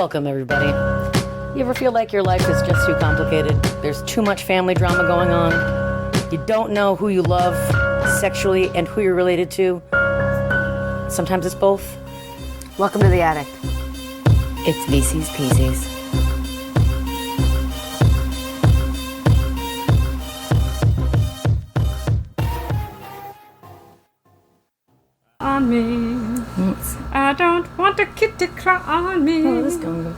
Welcome, everybody. You ever feel like your life is just too complicated? There's too much family drama going on. You don't know who you love sexually and who you're related to. Sometimes it's both. Welcome to the attic. It's VC's Pieces. On me. I don't want a kid to cry on me. Oh, this is going good.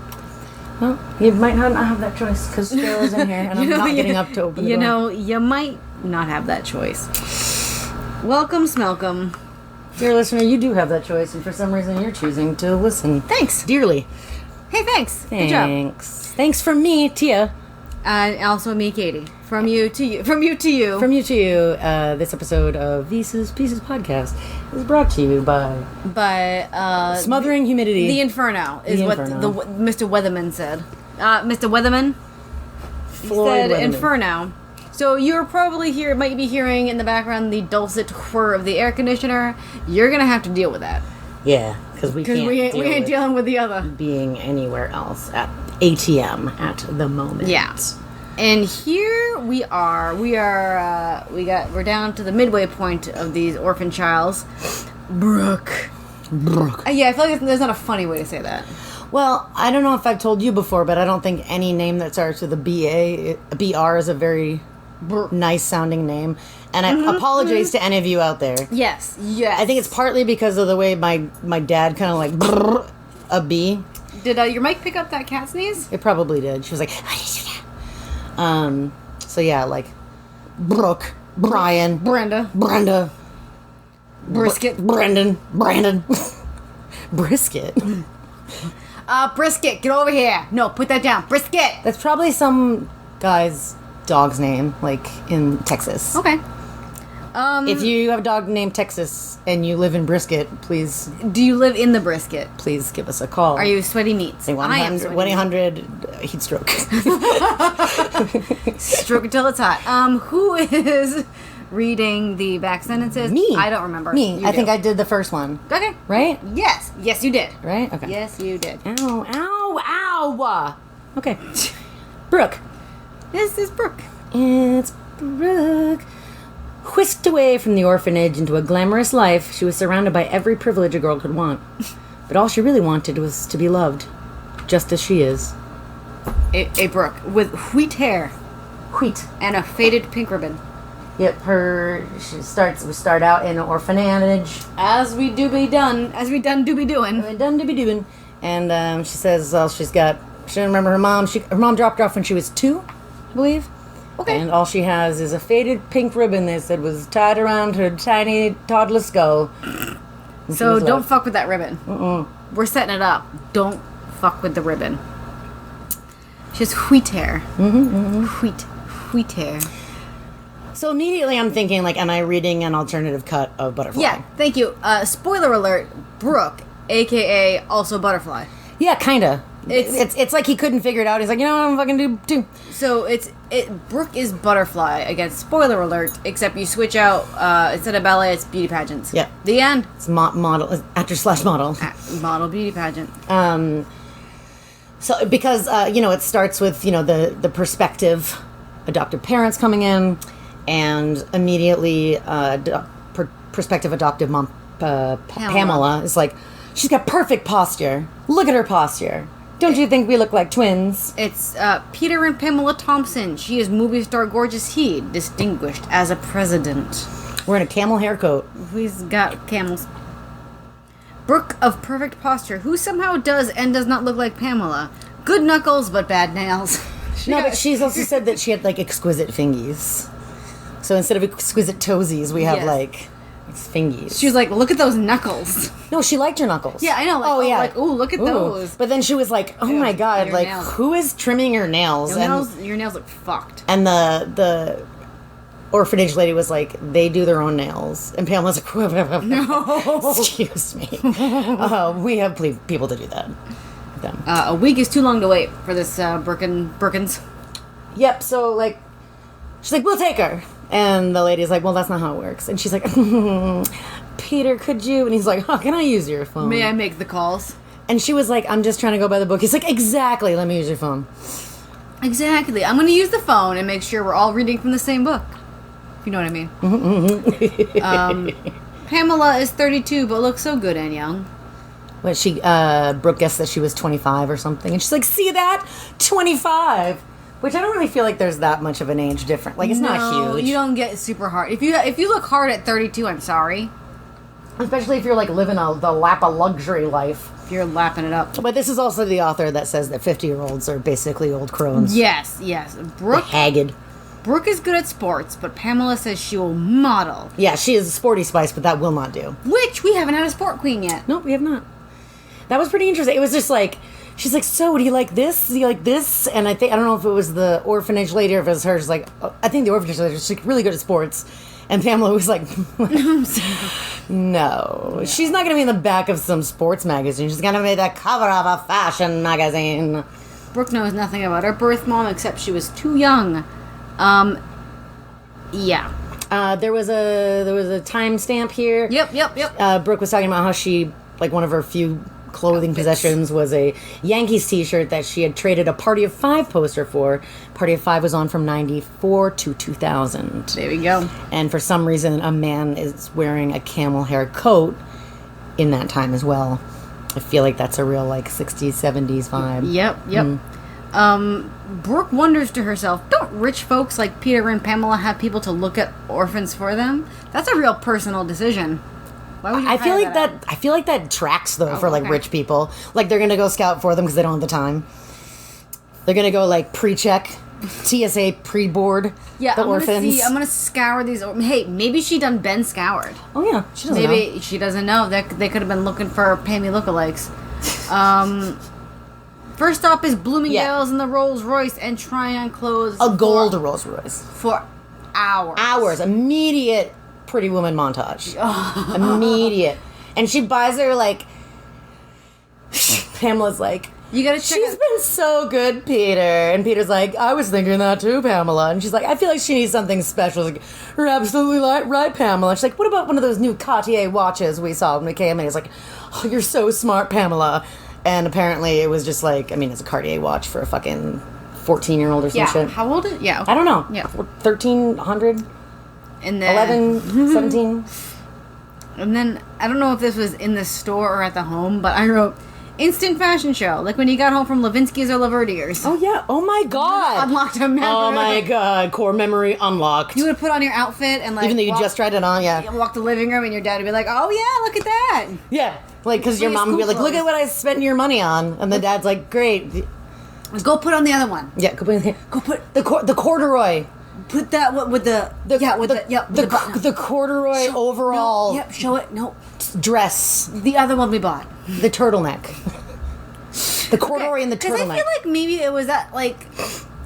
Well, you might not have that choice because Sarah's in here and I'm not getting up to open the door. You know, you might not have that choice. Welcome, Smelcom. Dear listener, you do have that choice, and for some reason you're choosing to listen. Thanks. Dearly. Hey, thanks. Good job. Thanks. Thanks from me, Tia. And also me, Katie. From you to you. From you to you. From you to you, this episode of VC's Pieces podcast is brought to you by Smothering Humidity. The Inferno is what Mr. Weatherman said. Mr. Weatherman said Weatherman. Inferno. So you're probably might be hearing in the background the dulcet whir of the air conditioner. You're gonna have to deal with that. Yeah, because we ain't dealing with the other. Being anywhere else at ATM at the moment. Yeah. And here we are. We're down to the midway point of these orphan childs. Brooke. Yeah, I feel like there's not a funny way to say that. Well, I don't know if I've told you before, but I don't think any name that starts with a BR is a very nice sounding name. And I apologize to any of you out there. Yes. I think it's partly because of the way my dad kind of like brrr a B. Did your mic pick up that cat sneeze? It probably did. She was like, so yeah, like Brooke, Brian, Brenda, Brisket, Brandon, Brisket. Brisket, get over here. No, put that down. Brisket. That's probably some guy's dog's name, like in Texas. Okay. If you have a dog named Texas and you live in Brisket, please. Do you live in the Brisket? Please give us a call. Are you sweaty meats? 1-800 heat stroke. Stroke until it's hot. Who is reading the back sentences? Me. I don't remember. Me. I think I did the first one. Okay. Right? Yes, you did. Right? Okay. Yes, you did. Ow. Okay. Brooke. This is Brooke. It's Brooke. Whisked away from the orphanage into a glamorous life, she was surrounded by every privilege a girl could want. But all she really wanted was to be loved, just as she is. A Brooke with wheat hair. Wheat. And a faded pink ribbon. Yep, we start out in an orphanage. As we done do be doing. And she says, well, she didn't remember her mom. Her mom dropped her off when she was 2, I believe. Okay. And all she has is a faded pink ribbon that was tied around her tiny toddler skull. So don't fuck with that ribbon. We're setting it up. Don't fuck with the ribbon. She has wheat hair. Wheat hair. So immediately I'm thinking, like, am I reading an alternative cut of Butterfly? Yeah, thank you. Spoiler alert, Brooke, a.k.a. also Butterfly. Yeah, kinda. It's like he couldn't figure it out. He's like, you know what I'm fucking do too. So Brooke is Butterfly. Again, spoiler alert, except you switch out, instead of ballet, it's beauty pageants. Yeah. The end. It's model, actor/model. Model beauty pageant. So, because, it starts with, the prospective adoptive parents coming in, and immediately prospective adoptive mom, Pamela, is like, she's got perfect posture. Look at her posture. Don't you think we look like twins? It's Peter and Pamela Thompson. She is movie star gorgeous he, distinguished as a president. Wearing a camel hair coat. He's got camels. Brooke of perfect posture, who somehow does and does not look like Pamela. Good knuckles, but bad nails. But she's also said that she had, like, exquisite fingies. So instead of exquisite toesies, we have, like, fingies. She was like, look at those knuckles. No, she liked her knuckles. Yeah, I know. Like, yeah. Like, ooh, look at those. But then she was like, oh my God, like, nails. who is trimming your nails? Your nails look fucked. And the orphanage lady was like, they do their own nails. And Pamela's like, no. Excuse me. We have people to do that. A week is too long to wait for this Brookins. Yep, so, like, she's like, we'll take her. And the lady's like, well, that's not how it works. And she's like, Peter, could you? And he's like, oh, can I use your phone? May I make the calls? And she was like, I'm just trying to go by the book. He's like, exactly. Let me use your phone. Exactly. I'm going to use the phone and make sure we're all reading from the same book. If you know what I mean. Pamela is 32, but looks so good and young. What Brooke guessed that she was 25 or something. And she's like, see that? 25. Which I don't really feel like there's that much of an age difference. Like, it's not huge. You don't get super hard. If you look hard at 32, I'm sorry. Especially if you're like living the lap of luxury life. If you're lapping it up. But this is also the author that says that 50-year-olds are basically old crones. Yes. Brooke, haggard. Brooke is good at sports, but Pamela says she will model. Yeah, she is a sporty spice, but that will not do. Which we haven't had a sport queen yet. No, we have not. That was pretty interesting. It was just like, she's like, so do you like this? Do you like this? And I don't know if it was the orphanage lady or if it was her. She's like, I think the orphanage lady, she's like really good at sports. And Pamela was like, no. She's not going to be in the back of some sports magazine. She's going to be the cover of a fashion magazine. Brooke knows nothing about her birth mom except she was too young. Yeah. There was a timestamp here. Yep. Brooke was talking about how she, like, one of her few clothing possessions was a Yankees t-shirt that she had traded a Party of Five poster for. Party of Five was on from 94 to 2000. There we go. And for some reason, a man is wearing a camel hair coat in that time as well. I feel like that's a real, like, 60s, 70s vibe. Yep. Brooke wonders to herself, don't rich folks like Peter and Pamela have people to look at orphans for them? That's a real personal decision. Why would you I feel like that tracks though for like rich people. Like they're gonna go scout for them because they don't have the time. They're gonna go like pre-check, TSA pre-board. Yeah, the orphans. I'm gonna scour these. Hey, maybe she done been scoured. Oh yeah, she doesn't know. Maybe she doesn't know. They could have been looking for Pammy lookalikes. First stop is Bloomingdale's and the Rolls Royce and try on clothes. A gold Rolls Royce for hours. Immediate Pretty Woman montage. Immediate. And she buys her like. Pamela's like, you gotta check. She's been so good, Peter. And Peter's like, I was thinking that too, Pamela. And she's like, I feel like she needs something special. Like, you're absolutely right, Pamela. She's like, what about one of those new Cartier watches we saw when we came in? He's like, oh, you're so smart, Pamela. And apparently it was just like, I mean, it's a Cartier watch for a fucking 14-year-old or some shit. How old is it? Yeah. I don't know. Yeah. 1,300? And then 11, 17? And then, I don't know if this was in the store or at the home, but I wrote, instant fashion show. Like when you got home from Levinsky's or Laverdier's. Oh, yeah. Oh, my God. Unlocked a memory. Oh, my God. Core memory unlocked. You would put on your outfit and like... Even though you just tried it on, yeah. Walk the living room and your dad would be like, oh, yeah, look at that. Yeah. Like, because your mom would be like, look at what I spent your money on. And the dad's like, great. Go put on the other one. Yeah, go put the corduroy. Put that with the corduroy overall. No, show it. No. Dress. The other one we bought. The turtleneck. The corduroy and the turtleneck. Because I feel like maybe it was that, like...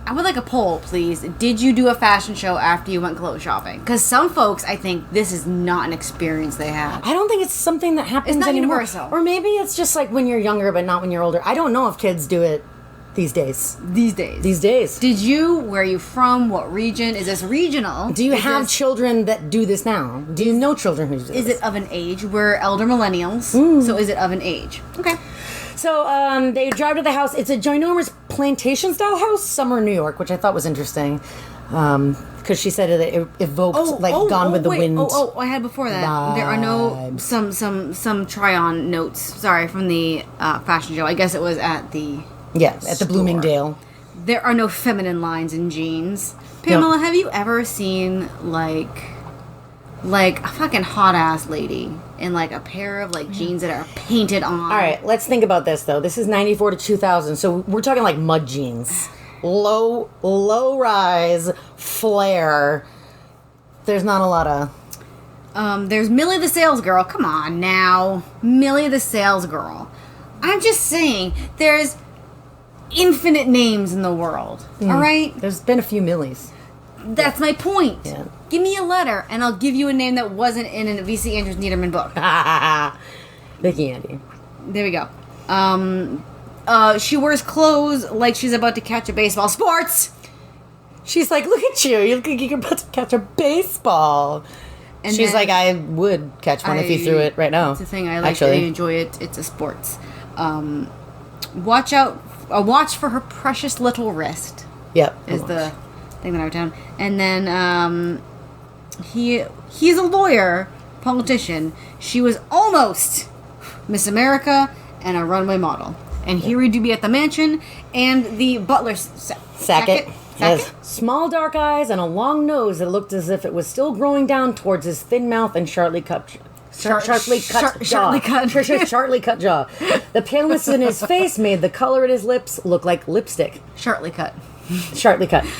I would like a poll, please. Did you do a fashion show after you went clothes shopping? Because some folks, I think, this is not an experience they have. I don't think it's something that happens It's not anymore. universal. Or maybe it's just like when you're younger, but not when you're older. I don't know if kids do it these days. These days. Did you? Where are you from? What region? Is this regional? Do you have children that do this now? Do you know children who do this? Is it of an age? We're elder millennials, so is it of an age? Okay. So they drive to the house. It's a ginormous plantation-style house, somewhere in New York, which I thought was interesting. Because she said it evoked Gone with the Wind. I had before that. Vibes. There are no some try-on notes. Sorry, from the fashion show. I guess it was at the at the store. Bloomingdale. There are no feminine lines in jeans. Pamela, have you ever seen like a fucking hot ass lady in like a pair of like jeans that are painted on? All right, let's think about this though. This is 94 to 2000, so we're talking like mud jeans, low rise, flare. There's not a lot of. There's Millie the sales girl. Come on now, Millie the sales girl. I'm just saying, there's infinite names in the world. All right, there's been a few Millies. That's my point. Yeah. Give me a letter, and I'll give you a name that wasn't in a V.C. Andrews Niederman book. Vicky Andy. There we go. She wears clothes like she's about to catch a baseball. Sports! She's like, look at you. You look like you're about to catch a baseball. And she's like, I would catch one if you threw it right now. That's the thing. I like it. I enjoy it. It's a sports. Watch for her precious little wrist. Yep. Is the thing that I wrote down. And then he's a lawyer, politician. She was almost Miss America and a runway model. And here we do be at the mansion, and the butler Sackett has small dark eyes and a long nose that looked as if it was still growing down towards his thin mouth and sharply cut jaw. The paleness in his face made the color in his lips look like lipstick. Sharply cut.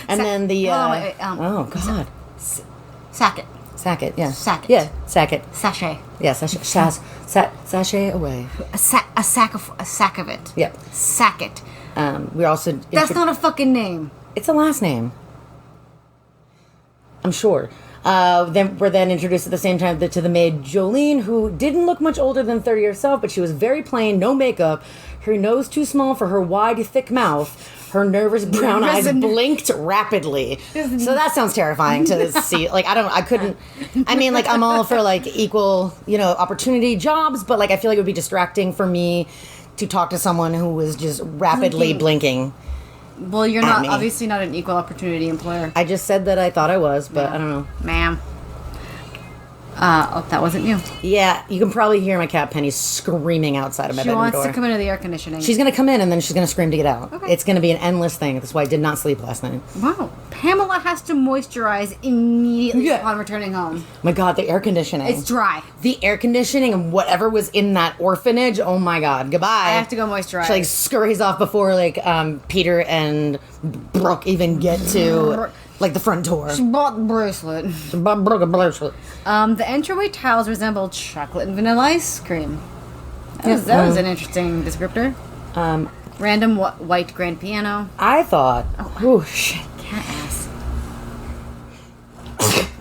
And then the oh god, Sackett. Sackett, yeah. Sackett. Yeah, Sackett. Sachet. Yeah, sachet away. A sack of it. Yep. Sackett. We also That's not a fucking name. It's a last name. I'm sure. Then we're introduced at the same time to the maid Jolene, who didn't look much older than 30 herself, but she was very plain, no makeup, her nose too small for her wide, thick mouth. Her nervous brown eyes blinked rapidly. So that sounds terrifying to see. Like, I'm all for, like, equal, opportunity jobs, but, like, I feel like it would be distracting for me to talk to someone who was just rapidly blinking. Well, you're obviously not an equal opportunity employer. I just said that I thought I was, but I don't know. Ma'am. That wasn't you. Yeah, you can probably hear my cat Penny screaming outside of my bedroom door. She wants to come into the air conditioning. She's going to come in and then she's going to scream to get out. Okay. It's going to be an endless thing. That's why I did not sleep last night. Wow. Pamela has to moisturize immediately upon returning home. My God, the air conditioning. It's dry. The air conditioning and whatever was in that orphanage, oh my God, goodbye. I have to go moisturize. She, like, scurries off before, like, Peter and Brooke even get to... like the front door. She bought the bracelet. The entryway tiles resembled chocolate and vanilla ice cream. That was an interesting descriptor. Random white grand piano. I thought... Oh, shit. Cat ass.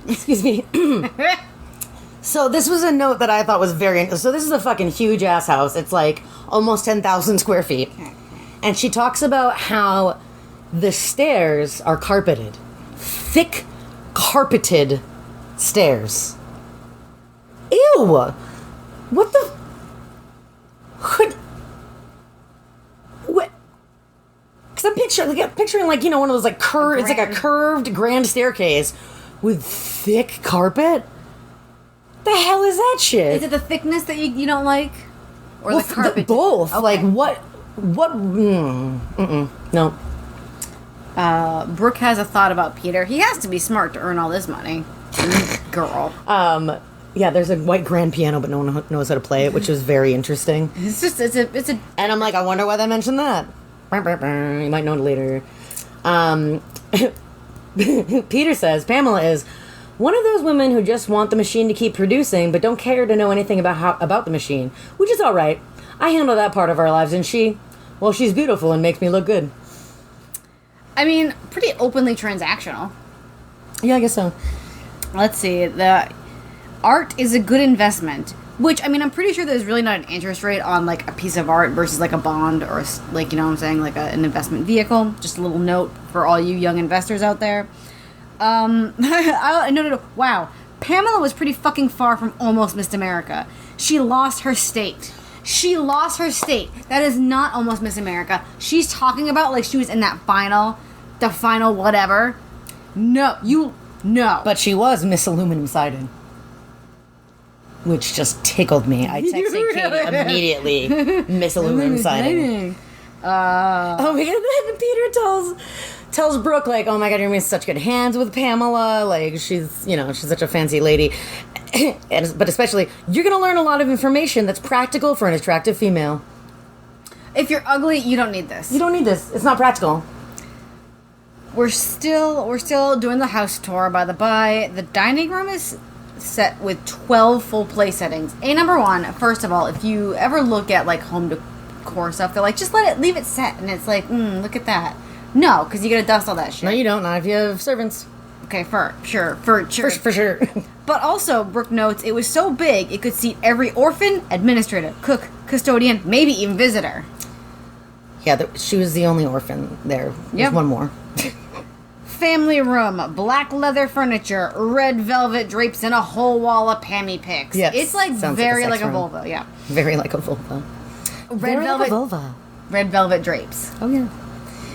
Excuse me. So this was a note that I thought was very... So this is a fucking huge ass house. It's like almost 10,000 square feet. And she talks about how the stairs are carpeted. Thick, carpeted stairs. Ew! What the... What? Because I'm picturing like, one of those, like, curved... It's like a curved grand staircase with thick carpet? The hell is that shit? Is it the thickness that you don't like? Or the carpet? Both. Okay. Like, what... No. Brooke has a thought about Peter. He has to be smart to earn all this money. Girl. Yeah, there's a white grand piano, but no one knows how to play it, which is very interesting. It's a. And I'm like, I wonder why they mentioned that. You might know it later. Peter says Pamela is one of those women who just want the machine to keep producing, but don't care to know anything about the machine, which is all right. I handle that part of our lives, and she's beautiful and makes me look good. I mean, pretty openly transactional. Yeah, I guess so. Let's see. The art is a good investment. Which, I mean, I'm pretty sure there's really not an interest rate on, like, a piece of art versus, like, a bond or, like, you know what I'm saying, like an investment vehicle. Just a little note for all you young investors out there. No. Wow. Pamela was pretty fucking far from almost Miss America. She lost her state. That is not almost Miss America. She's talking about, like, she was in that the final whatever. No. But she was Miss Aluminum Siding. Which just tickled me. I texted Katie immediately. Miss Aluminum Siding. Oh my God! Then Peter tells Brooke, like, "Oh my God, you're in such good hands with Pamela. Like, she's such a fancy lady." But especially, you're gonna learn a lot of information that's practical for an attractive female. If you're ugly, you don't need this. You don't need this. It's not practical. We're still doing the house tour. By the by, the dining room is set with 12 full play settings. Number one, first of all, if you ever look at, like, home decor stuff, they're like, just leave it set, and it's like, look at that. No, because you gotta dust all that shit. No, you don't. Not if you have servants. Okay, for sure. For sure. But also, Brooke notes, it was so big it could seat every orphan, administrator, cook, custodian, maybe even visitor. Yeah, she was the only orphan there. There's one more. Family room, black leather furniture, red velvet drapes, and a whole wall of Pammy pics. Yes. It's like Sounds very like a Volvo, yeah. Very like a Volvo. red velvet, vulva. red velvet drapes. Oh yeah.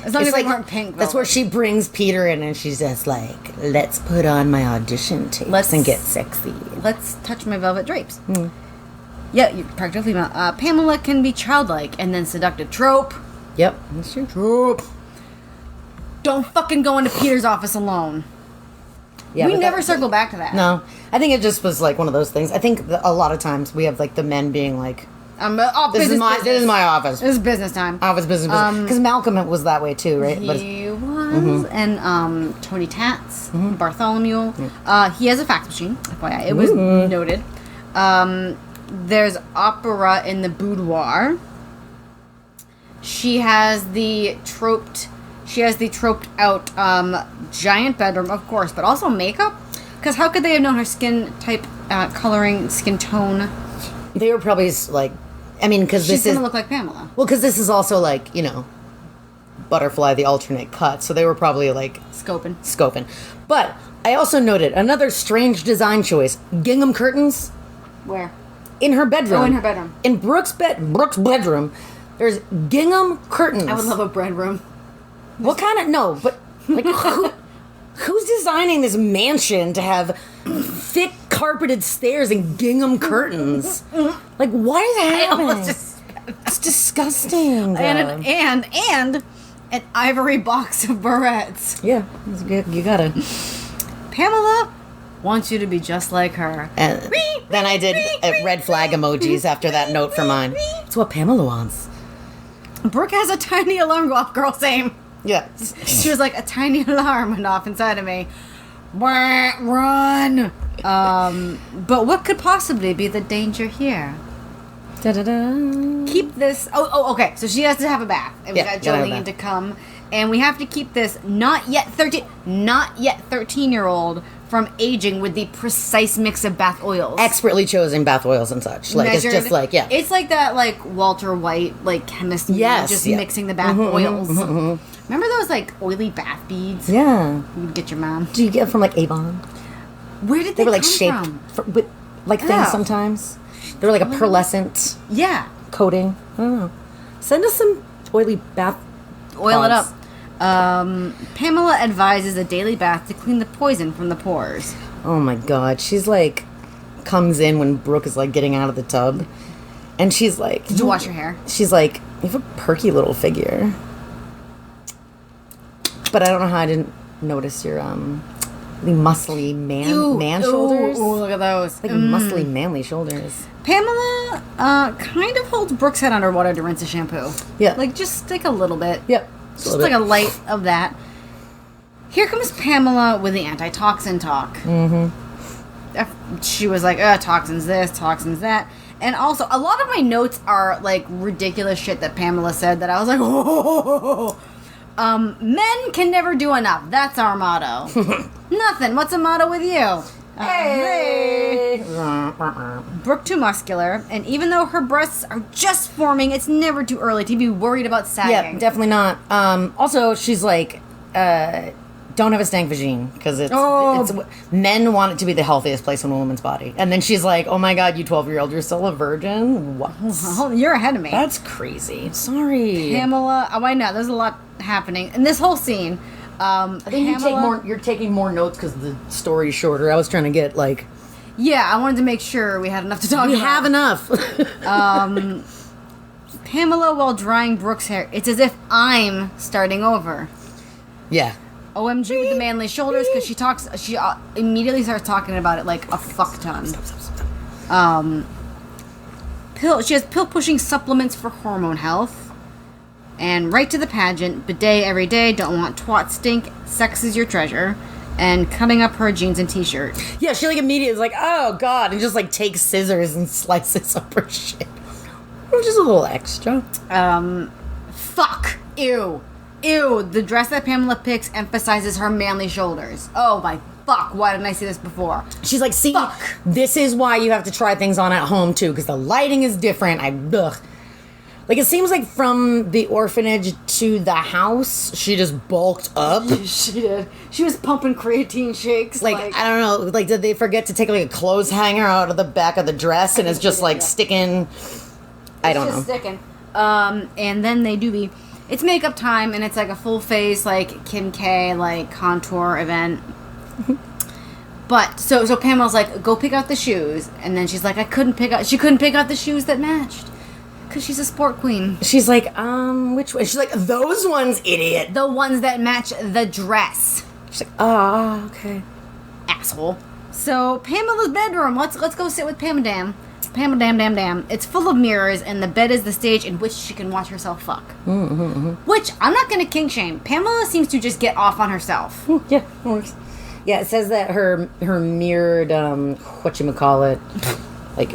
As long It's as they like, weren't pink velvet. that's where she brings Peter in, and she's just like, "Let's put on my audition tapes and get sexy." Let's touch my velvet drapes. Yeah, you're practically female. Pamela can be childlike and then seductive. Trope. Yep, that's true. Trope. Don't fucking go into Peter's office alone. Yeah, we but never circle back to that. No, I think it just was like one of those things. I think a lot of times we have like the men being like, "This is my office. This is business time." Office business. Because Malcolm was that way too, right? He was, and Tony Tats, Bartholomew. He has a fax machine. FYI, it was noted. There's opera in the boudoir. She has the troped out giant bedroom, of course, but also makeup. Because how could they have known her skin type, coloring, skin tone? They were probably like, I mean, because She's gonna look like Pamela. Well, because this is also like, Butterfly, the alternate cut. So they were probably like scoping. But I also noted another strange design choice: gingham curtains. Where? In her bedroom. Oh, in her bedroom. In Brooke's bedroom, there's gingham curtains. I would love a bread room. What kind of but like who's designing this mansion to have thick carpeted stairs and gingham curtains? Like, why is that happening? It's disgusting. And an ivory box of barrettes. Yeah, it's good. You gotta. Pamela wants you to be just like her. And then I did red flag emojis after that note for mine. It's what Pamela wants. Brooke has a tiny alarm go off. Girl, same. Yeah. She was like, a tiny alarm went off inside of me. Run! But what could possibly be the danger here? Da-da-da. Keep this... Oh, okay. So she has to have a bath. And we got gotta have a Jolene bath. to come. And we have to keep this not yet 13-year-old from aging with the precise mix of bath oils. Expertly chosen bath oils and such. Like, Measured. it's just like, yeah. It's like that, like, Walter White, like, chemist. Just mixing the bath oils. Remember those, like, oily bath beads? Yeah. You'd get your mom. Do you get them from, like, Avon? Where did They were, like, come shaped from? with, like, things sometimes. They were, like, a pearlescent Yeah. coating. I don't know. Send us some oily bath Oil it pods. up. Pamela advises a daily bath to clean the poison from the pores. Oh, my God. She's, like, comes in when Brooke is, like, getting out of the tub. And she's like... Did you wash your hair? She's like, you have a perky little figure. But I don't know how I didn't notice your, really muscly man shoulders. Ooh, look at those. Like, muscly, manly shoulders. Pamela, kind of holds Brooke's head underwater to rinse a shampoo. Yeah. Like, just like a little bit. Yep. Just like a light of that. Here comes Pamela with the antitoxin talk. She was like, toxins this, toxins that. And also, a lot of my notes are, like, ridiculous shit that Pamela said that I was like, oh. Men can never do enough. That's our motto. Nothing. What's the motto with you? Hey. Brooke too muscular, and even though her breasts are just forming, it's never too early to be worried about sagging. Yeah, definitely not. Also, she's like, don't have a stank vagine, because it's men want it to be the healthiest place in a woman's body. And then she's like, oh my God, you 12-year-old, you're still a virgin? What? Oh, you're ahead of me. That's crazy. Sorry. Pamela, I know, there's a lot happening. In this whole scene, I think you're taking more notes because the story's shorter. I was trying to get, like... Yeah, I wanted to make sure we had enough to talk about. We have enough. Pamela, while drying Brooke's hair, it's as if I'm starting over. Yeah. OMG with the manly shoulders, because she immediately starts talking about it like a fuck ton. She has pill-pushing supplements for hormone health. And right to the pageant, bidet every day, don't want twat stink, sex is your treasure, and cutting up her jeans and t-shirt. Yeah, she like immediately is like, oh God, and just like takes scissors and slices up her shit. Which is a little extra. Fuck. Ew. The dress that Pamela picks emphasizes her manly shoulders. Oh my fuck, why didn't I see this before? She's like, see, this is why you have to try things on at home too, because the lighting is different. Like, it seems like from the orphanage to the house, she just bulked up. She did. She was pumping creatine shakes. Like, I don't know. Like, did they forget to take, like, a clothes hanger out of the back of the dress and it's just, like, sticking? I don't know. It's just sticking. And then they do it's makeup time, and it's like a full face, like Kim K, like contour event. But so Pamela's like, go pick out the shoes, and then she's like, she couldn't pick out the shoes that matched because she's a sport queen. She's like, which one? She's like, those ones, idiot. The ones that match the dress. She's like, oh, okay, asshole. So Pamela's bedroom. Let's go sit with Pam Dam. It's full of mirrors, and the bed is the stage in which she can watch herself fuck. Which I'm not gonna kink shame. Pamela seems to just get off on herself. Yeah, it works. Yeah, it says that her mirrored, whatchamacallit, like,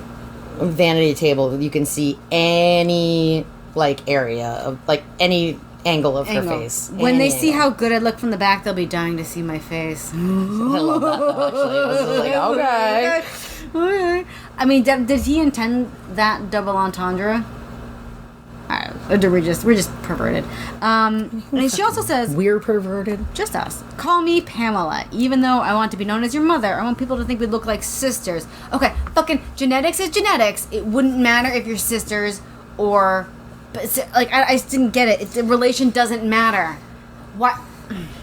vanity table, you can see any, like, area of, like, any angle of her face. When they see how good I look from the back, they'll be dying to see my face. I love that, though, actually. This is like, okay. I mean, did he intend that double entendre? Or we're just perverted. And she also says, we're perverted. Just us. Call me Pamela. Even though I want to be known as your mother, I want people to think we look like sisters. Okay, fucking genetics is genetics. It wouldn't matter if you're sisters or... But like, I just didn't get it. The relation doesn't matter. What?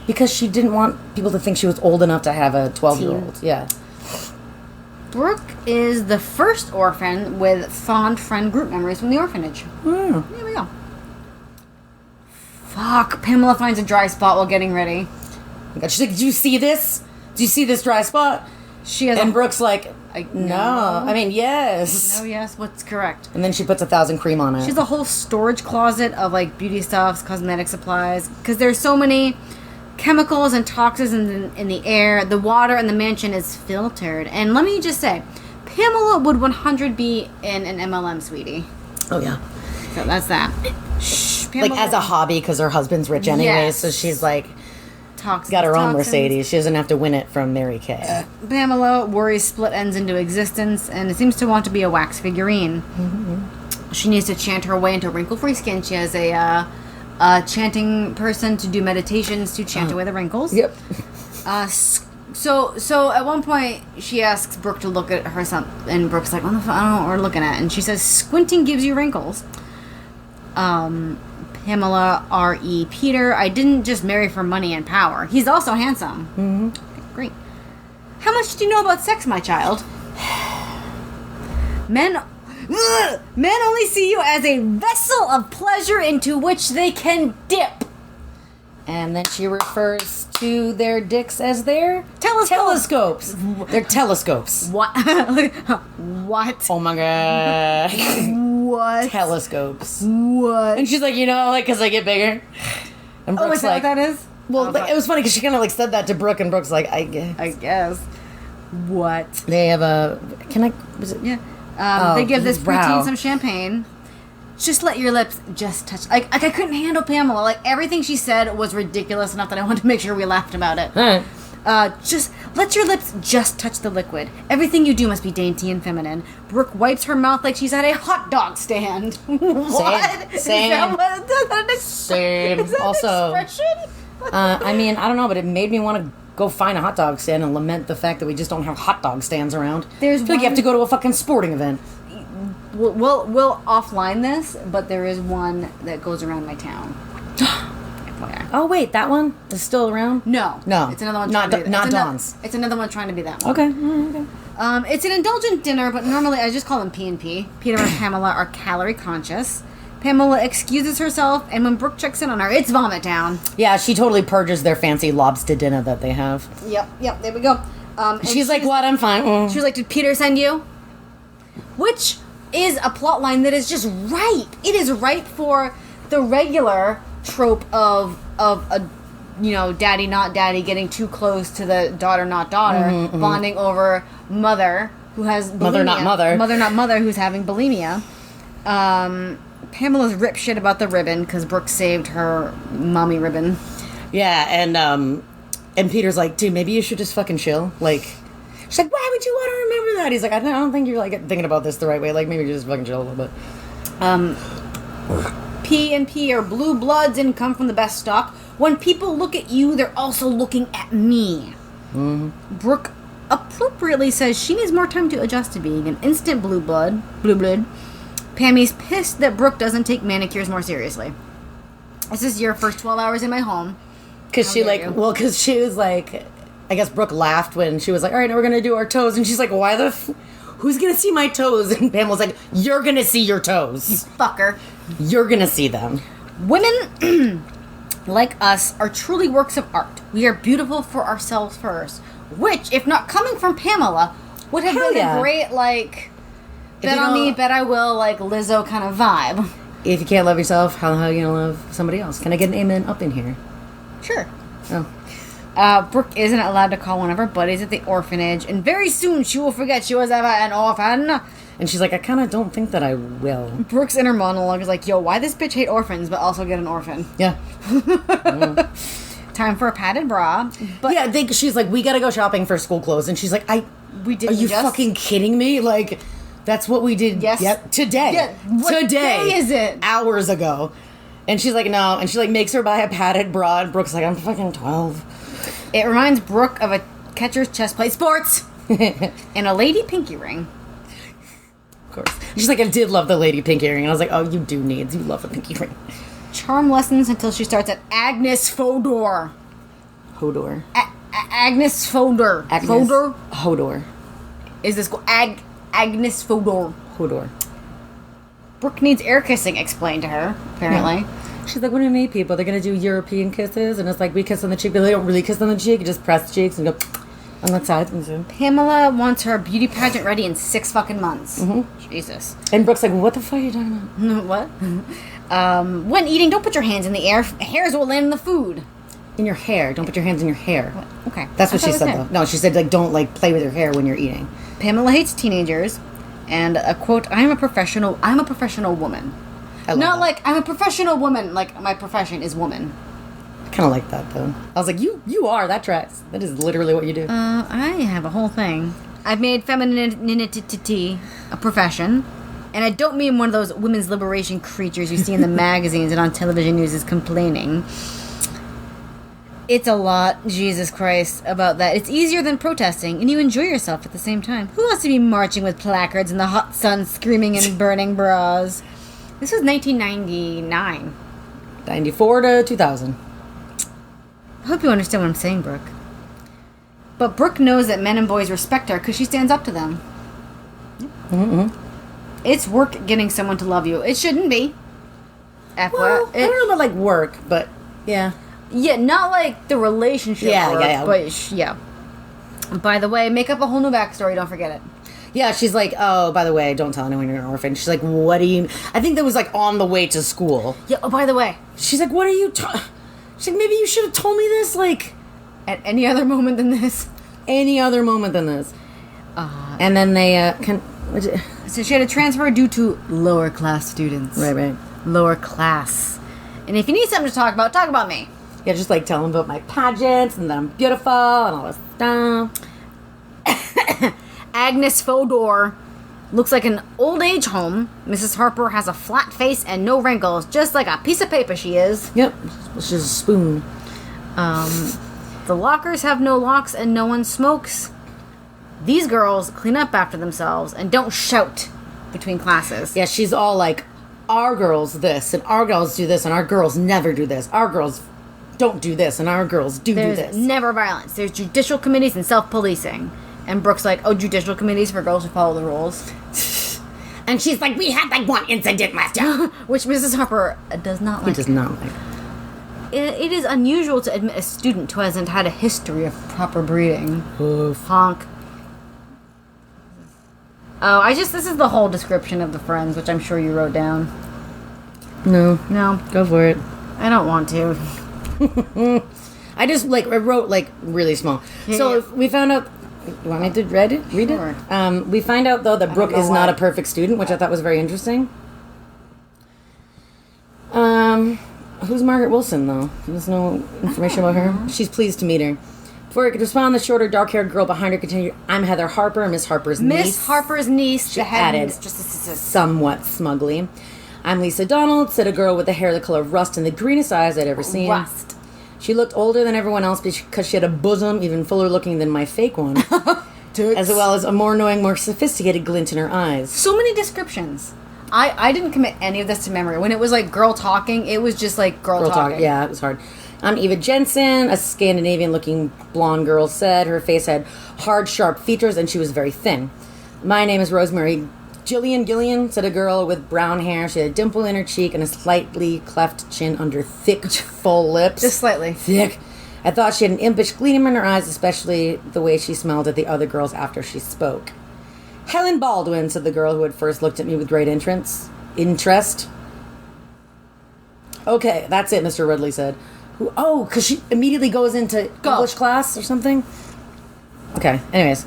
Because she didn't want people to think she was old enough to have a 12-year-old. Yeah. Brooke is the first orphan with fond friend group memories from the orphanage. There we go. Fuck. Pamela finds a dry spot while getting ready. She's like, do you see this? Do you see this dry spot? And Brooke's like, no. I mean, yes. No, yes. What's correct? And then she puts 1,000 cream on it. She has a whole storage closet of, like, beauty stuffs, cosmetic supplies. Because there's so many chemicals and toxins in the air. The water in the mansion is filtered. And let me just say, Pamela would 100 be in an MLM, sweetie. Oh, yeah. So that's that. Shh, Pamela, like, as a hobby, because her husband's rich anyway, yes. So she's, like, got her own toxins. Mercedes. She doesn't have to win it from Mary Kay. Pamela worries split ends into existence and seems to want to be a wax figurine. She needs to chant her way into wrinkle-free skin. She has a chanting person to do meditations to chant away the wrinkles. Yep. So at one point she asks Brooke to look at her son, and Brooke's like, I don't know what we're looking at, and she says, squinting gives you wrinkles. Pamela R.E. Peter, I didn't just marry for money and power. He's also handsome. Okay, great. How much do you know about sex, my child? Men only see you as a vessel of pleasure into which they can dip. And then she refers to their dicks as their telescopes. They're telescopes. What? What? Oh my god. What? Telescopes. What? And she's like, because they get bigger. And Brooke's is that like, what that is? Well, it was funny because she kind of like said that to Brooke, and Brooke's like, I guess. What? They have a. Was it? Yeah. They give this preteen some champagne. Just let your lips just touch. Like I couldn't handle Pamela. Like everything she said was ridiculous enough that I wanted to make sure we laughed about it. All right. Just let your lips just touch the liquid. Everything you do must be dainty and feminine. Brooke wipes her mouth like she's at a hot dog stand. What? Same. Same. Is that Also, an expression? I mean, I don't know, but it made me want to go find a hot dog stand and lament the fact that we just don't have hot dog stands around. I feel like you have to go to a fucking sporting event. We'll offline this, but there is one that goes around my town. FYI. Oh wait, that one is still around? No, it's another one. Not Dawn's. It's another one trying to be that one. Okay. It's an indulgent dinner, but normally I just call them P&P. Peter and Pamela are calorie conscious. Pamela excuses herself, and when Brooke checks in on her, it's vomit town. Yeah, she totally purges their fancy lobster dinner that they have. Yep. There we go. She's like, "What? I'm fine." She was like, "Did Peter send you?" Which is a plot line that is just ripe. It is ripe for the regular trope of a daddy not daddy getting too close to the daughter not daughter, bonding over mother who has bulimia. Mother not mother who's having bulimia. Pamela's rip shit about the ribbon because Brooke saved her mommy ribbon. Yeah, and Peter's like, dude, maybe you should just fucking chill. Like, she's like, why would you want to remember that? He's like, I don't think you're like thinking about this the right way. Like, maybe you just fucking chill a little bit. P and P are blue bloods and come from the best stock. When people look at you, they're also looking at me. Brooke appropriately says she needs more time to adjust to being an instant blue blood. Pammy's pissed that Brooke doesn't take manicures more seriously. This is your first 12 hours in my home. Because she was like, I guess Brooke laughed when she was like, all right, now we're going to do our toes. And she's like, why the who's going to see my toes? And Pam was like, you're going to see your toes. You fucker. You're going to see them. Women, like us, are truly works of art. We are beautiful for ourselves first. Which, if not coming from Pamela, would have been a great, like, bet on me, bet I will, like, Lizzo kind of vibe. If you can't love yourself, how the hell are you going to love somebody else? Can I get an amen up in here? Sure. Oh. Brooke isn't allowed to call one of her buddies at the orphanage, and very soon she will forget she was ever an orphan. And she's like, I kind of don't think that I will. Brooke's inner monologue is like, yo, why this bitch hate orphans, but also get an orphan? Yeah. Time for a padded bra. But yeah, she's like, we gotta go shopping for school clothes. And she's like, are you fucking kidding me? Like, that's what we did today. Yeah, what day is it? Hours ago. And she's like, no. And she like makes her buy a padded bra. And Brooke's like, I'm fucking 12. It reminds Brooke of a catcher's chest plate sports. And a lady pinky ring. Of course. She's like, I did love the lady pinky ring. And I was like, oh, you do needs. You love a pinky ring. Charm lessons until she starts at Agnes Fodor. Hodor. Agnes Fodor. Fodor? Hodor. Is this Agnes Fodor? Hodor. Brooke needs air kissing explained to her, apparently. Yeah. She's like, what do you mean, people? They're going to do European kisses? And it's like, we kiss on the cheek, but they don't really kiss on the cheek. You just press cheeks and go on that side. Pamela wants her beauty pageant ready in 6 fucking months. Mm-hmm. Jesus. And Brooke's like, what the fuck are you talking What? about? When eating, don't put your hands in the air. Hairs will land in the food. In your hair. Don't put your hands in your hair. What? Okay. That's what she said, though. No, she said, like, don't, like, play with your hair when you're eating. Pamela hates teenagers. And a quote, I'm a professional woman. Not like, I'm a professional woman, like, my profession is woman. I kind of like that, though. I was like, you are, that tracks. That is literally what you do. I have a whole thing. I've made femininity a profession. And I don't mean one of those women's liberation creatures you see in the magazines and on television news is complaining. It's a lot, Jesus Christ, about that. It's easier than protesting, and you enjoy yourself at the same time. Who wants to be marching with placards in the hot sun, screaming and burning bras? This was 1999. 94 to 2000. I hope you understand what I'm saying, Brooke. But Brooke knows that men and boys respect her because she stands up to them. Mm-hmm. It's work getting someone to love you. It shouldn't be. Well, I don't know about, like, work, but, yeah. Yeah, not like the relationship work, but yeah. By the way, make up a whole new backstory, don't forget it. Yeah, she's like, oh, by the way, don't tell anyone you're an orphan. She's like, what do you... I think that was, like, on the way to school. Yeah, oh, by the way. She's like, what are you... She's like, maybe you should have told me this, like... At any other moment than this. Any other moment than this. And then they, So she had to transfer due to lower class students. Right. Lower class. And if you need something to talk about me. Yeah, just like tell them about my pageants and that I'm beautiful and all this stuff. Agnes Fodor looks like an old age home. Mrs. Harper has a flat face and no wrinkles, just like a piece of paper she is. Yep, she's a spoon. The lockers have no locks and no one smokes. These girls clean up after themselves and don't shout between classes. Yeah, she's all like, our girls this and our girls do this and our girls never do this. Our girls don't do this and our girls do this. There's never violence. There's judicial committees and self-policing. And Brooke's like, oh, judicial committees for girls who follow the rules. And she's like, we had like one incident last year. Which Mrs. Harper does not like. He does not like. It is unusual to admit a student who hasn't had a history of proper breeding. Oof. Honk. Oh, this is the whole description of the Friends, which I'm sure you wrote down. No. Go for it. I don't want to. I just, I wrote, really small. Yeah, so if we found out... You want me to read it? Sure. We find out, though, that Brooke is not a perfect student, which I thought was very interesting. Who's Margaret Wilson, though? There's no information about her. She's pleased to meet her. Before I could respond, the shorter, dark-haired girl behind her continued, I'm Heather Harper, Miss Harper's niece. Miss Harper's niece. She added, somewhat smugly. I'm Lisa Donald, said a girl with the hair the color of rust and the greenest eyes I'd ever seen. Rust. She looked older than everyone else because she had a bosom even fuller looking than my fake one. As well as a more knowing, more sophisticated glint in her eyes. So many descriptions. I didn't commit any of this to memory. When it was like girl talking, it was just like girl talking. Yeah, it was hard. Eva Jensen, a Scandinavian-looking blonde girl, said her face had hard, sharp features and she was very thin. My name is Rosemary Gillian, said a girl with brown hair. She had a dimple in her cheek and a slightly cleft chin under thick, full lips. Just slightly. Thick. I thought she had an impish gleam in her eyes, especially the way she smiled at the other girls after she spoke. Helen Baldwin, said the girl who had first looked at me with great interest. Okay, that's it, Mr. Ridley said. Because she immediately goes into English class or something? Okay, anyways.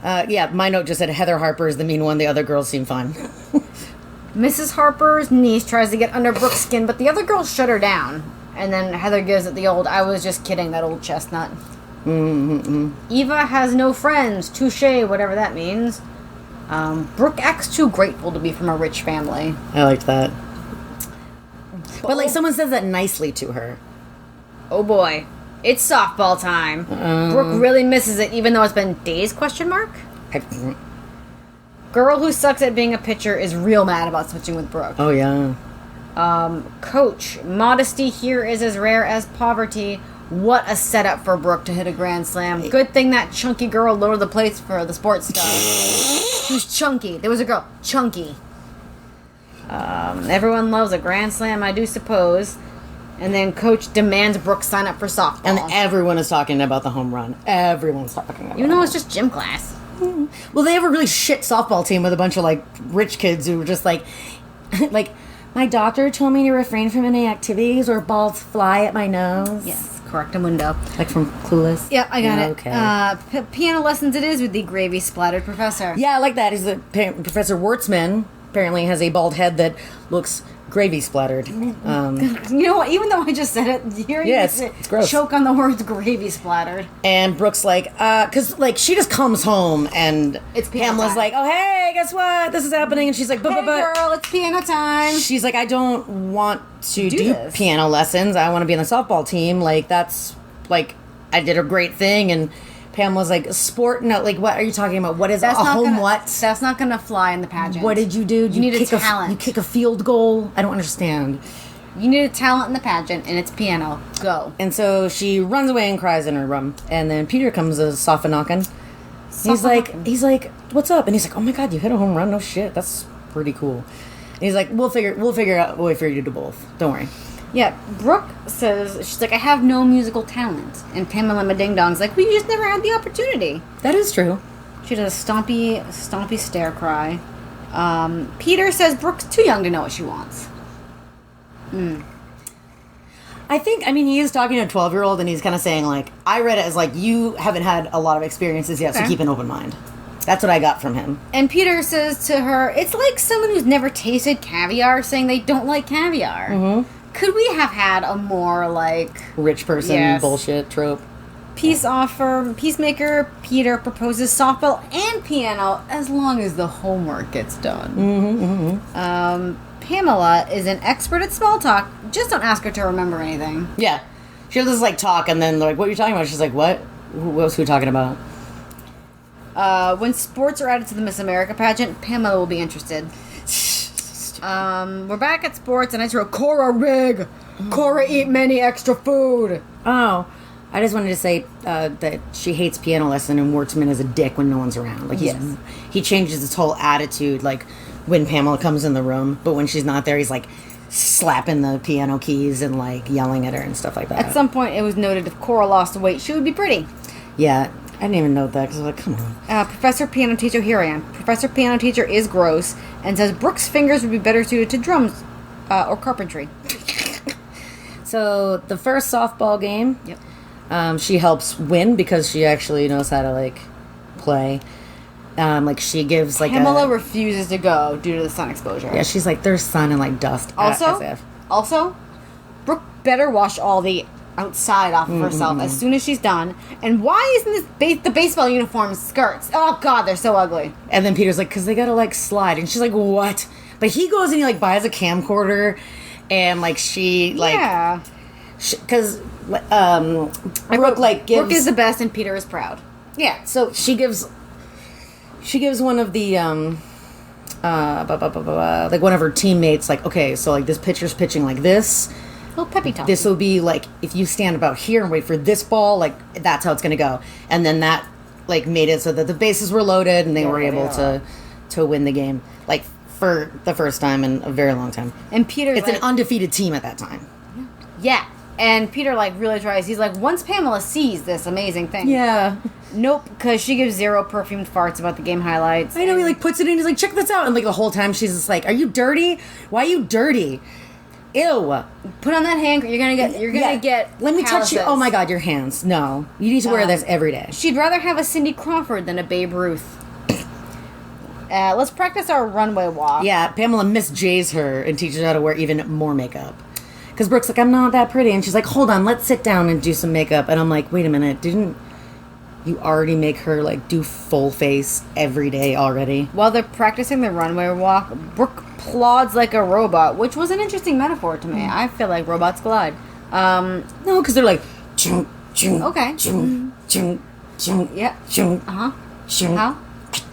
My note just said Heather Harper is the mean one. The other girls seem fine. Mrs. Harper's niece tries to get under Brooke's skin, but the other girls shut her down. And then Heather gives it the old, I was just kidding, that old chestnut. Eva has no friends. Touche, whatever that means. Brooke acts too grateful to be from a rich family. I liked that. But, like, someone says that nicely to her. Oh, boy. It's softball time. Brooke really misses it, even though it's been days, ? Girl who sucks at being a pitcher is real mad about switching with Brooke. Oh, yeah. Coach, modesty here is as rare as poverty. What a setup for Brooke to hit a grand slam. Good thing that chunky girl lowered the plates for the sports stuff. She was chunky. There was a girl. Chunky. Everyone loves a grand slam, I do suppose. And then Coach demands Brooke sign up for softball. And everyone is talking about the home run. Everyone's talking about it. You know, it's just gym class. Well, they have a really shit softball team with a bunch of, like, rich kids who were just, like, my doctor told me to refrain from any activities or balls fly at my nose. Yes, correctamundo. Like from Clueless? Yeah, I got it. Okay. Piano lessons it is with the gravy-splattered professor. Yeah, I like that. Professor Wartzman apparently has a bald head that looks gravy-splattered. You know what? Even though I just said it, hearing it's gross. Choke on the words gravy-splattered. And Brooke's like, because, like, she just comes home and it's Pamela's time. like, oh, hey, guess what? This is happening. And she's like, hey, girl, it's piano time. She's like, I don't want to do this. Piano lessons. I want to be on the softball team. Like, that's, like, I did a great thing. And Pamela's like, sport? No, like, what are you talking about? What is that's a home what? That's not going to fly in the pageant. What did you do? You need a talent. You kick a field goal? I don't understand. You need a talent in the pageant, and it's piano. Go. And so she runs away and cries in her room. And then Peter comes soft-a-knocking. He's like, what's up? And he's like, oh my God, you hit a home run? No shit. That's pretty cool. And he's like, we'll figure out a way for you to do both. Don't worry. Yeah, Brooke says, she's like, I have no musical talent. And Pamela Ding-Dong's like, we just never had the opportunity. That is true. She does a stompy stare cry. Peter says Brooke's too young to know what she wants. He is talking to a 12-year-old and he's kind of saying, like, I read it as, like, you haven't had a lot of experiences yet, so keep an open mind. That's what I got from him. And Peter says to her, it's like someone who's never tasted caviar saying they don't like caviar. Mm-hmm. Could we have had a more, like... rich person bullshit trope? Peacemaker Peter proposes softball and piano as long as the homework gets done. Pamela is an expert at small talk. Just don't ask her to remember anything. Yeah. She'll just, like, talk and then, like, what are you talking about? She's like, what? What's who talking about? When sports are added to the Miss America pageant, Pamela will be interested. We're back at sports, and I throw Cora rig. Cora eat many extra food. Oh, I just wanted to say that she hates piano lesson, and Wartzman is a dick when no one's around. Like, he changes his whole attitude, like, when Pamela comes in the room, but when she's not there, he's, like, slapping the piano keys and, like, yelling at her and stuff like that. At some point, it was noted if Cora lost weight, she would be pretty. Yeah, I didn't even note that, because I was like, come on. Professor Piano Teacher, here I am. Professor Piano Teacher is gross, and says Brooke's fingers would be better suited to drums or carpentry. So, the first softball game, she helps win because she actually knows how to, like, play. Like, she gives, like, Pamela refuses to go due to the sun exposure. Yeah, she's like, there's sun and, like, dust. Also, Brooke better wash all the outside off of herself as soon as she's done. And why isn't this the baseball uniform skirts? Oh, God, they're so ugly. And then Peter's like, because they gotta, like, slide. And she's like, what? But he goes and he, like, buys a camcorder. And, like, she, like... Yeah. Because, Brooke, like, gives... Brooke is the best and Peter is proud. Yeah, so she gives one of the like one of her teammates, like, okay, so like this pitcher's pitching like this. Little peppy talk. This will be like if you stand about here and wait for this ball, like that's how it's gonna go. And then that like made it so that the bases were loaded and they were able to win the game, like for the first time in a very long time. And Peter's it's an undefeated team at that time. Yeah. And Peter, like, really tries. He's like, once Pamela sees this amazing thing. Yeah. Nope, because she gives 0 perfumed farts about the game highlights. I know, he, like, puts it in. He's like, check this out. And, like, the whole time she's just like, are you dirty? Why are you dirty? Ew. Put on that hand. You're gonna get Let me calluses. touch you. Oh, my God, your hands. No. You need to wear this every day. She'd rather have a Cindy Crawford than a Babe Ruth. Let's practice our runway walk. Yeah, Pamela misjays her and teaches her how to wear even more makeup. Because Brooke's like, I'm not that pretty. And she's like, hold on, let's sit down and do some makeup. And I'm like, wait a minute, didn't you already make her, like, do full face every day already? While they're practicing the runway walk, Brooke plods like a robot, which was an interesting metaphor to me. I feel like robots glide. No, because they're like, chung, chung, okay. chung, chung, chung, Yeah. chung, chung, How?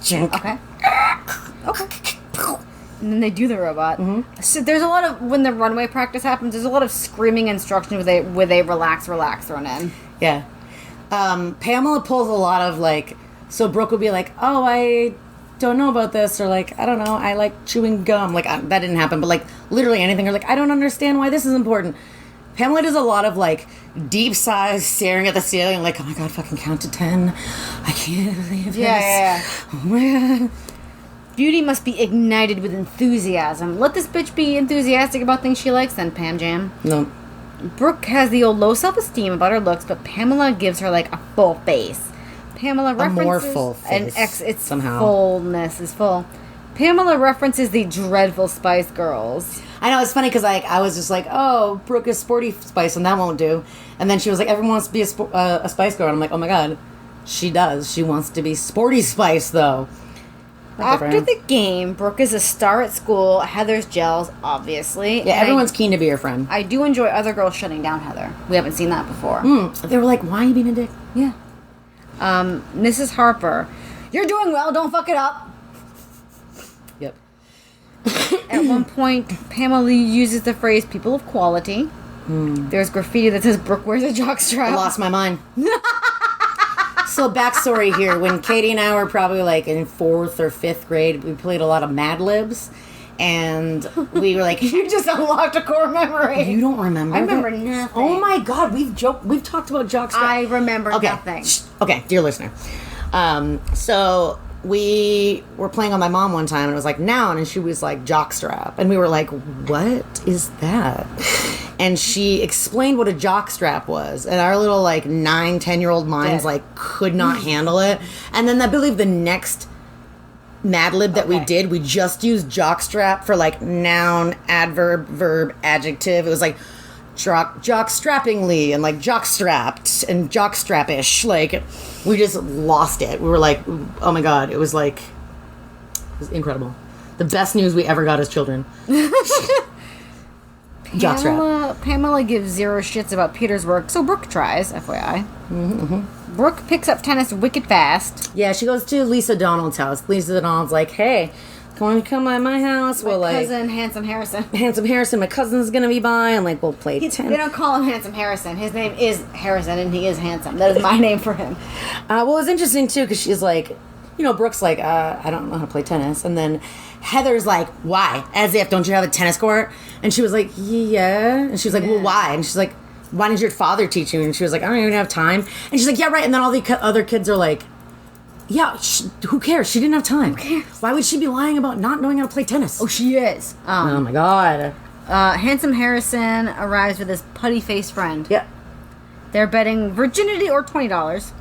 chung. Okay. Okay. And then they do the robot. Mm-hmm. So there's a lot of, when the runway practice happens, there's a lot of screaming instructions with a relax thrown in. Yeah. Pamela pulls a lot of, like, so Brooke will be like, oh, I don't know about this, or like, I don't know, I like chewing gum. Like, that didn't happen, but like, literally anything. Or like, I don't understand why this is important. Pamela does a lot of, like, deep sighs, staring at the ceiling, like, oh my God, fucking count to 10. I can't believe this. Yeah. Oh my God. Beauty must be ignited with enthusiasm. Let this bitch be enthusiastic about things she likes, then, Pam Jam. No. Brooke has the old low self-esteem about her looks, but Pamela gives her, like, a full face. Pamela references... A more full face. Its somehow. fullness is full. Pamela references the dreadful Spice Girls. I know, it's funny because like I was just like, oh, Brooke is Sporty Spice and that won't do. And then she was like, everyone wants to be a Spice Girl. And I'm like, oh my God, she does. She wants to be Sporty Spice, though. After the game, Brooke is a star at school. Heather's jealous, obviously. Yeah, everyone's keen to be her friend. I do enjoy other girls shutting down Heather. We haven't seen that before. They were like, why are you being a dick? Yeah. Mrs. Harper, you're doing well, don't fuck it up. Yep. At one point, Pamela uses the phrase people of quality. There's graffiti that says Brooke wears a jockstrap. I lost my mind. So backstory here, when Katie and I were probably like in 4th or 5th grade, we played a lot of Mad Libs, and we were like, you just unlocked a core memory. You don't remember? I remember nothing. Oh my God, we've talked about jockstrap. I remember okay. nothing. Okay, dear listener. So we were playing on my mom one time, and it was like noun, and she was like jockstrap, and we were like, what is that? And she explained what a jockstrap was, and our little like 9-10-year-old minds like could not handle it. And then I believe the next Mad Lib that we did, we just used jockstrap for like noun, adverb, verb, adjective. It was like jockstrappingly and like jockstrapped and jockstrappish. Like, we just lost it. We were like, oh my God, it was incredible. The best news we ever got as children. Jockstrap. Pamela gives 0 shits about Peter's work, so Brooke tries, FYI. Mm-hmm. Brooke picks up tennis wicked fast. Yeah, she goes to Lisa Donald's house. Lisa Donald's like, hey, want to come by my house? My cousin, Handsome Harrison. My cousin's going to be by, and like, we'll play tennis. They don't call him Handsome Harrison. His name is Harrison, and he is handsome. That is my name for him. Well, it's interesting, too, because she's like, you know, Brooke's like, I don't know how to play tennis. And then Heather's like, why? As if, don't you have a tennis court? And she was like, yeah. And she was like, well, why? And she's like, why did your father teach you? And she was like, I don't even have time. And she's like, yeah, right. And then all the other kids are like, yeah, who cares? She didn't have time. Who cares? Why would she be lying about not knowing how to play tennis? Oh, she is. Oh, my God. Handsome Harrison arrives with his putty-faced friend. Yep. They're betting virginity or $20.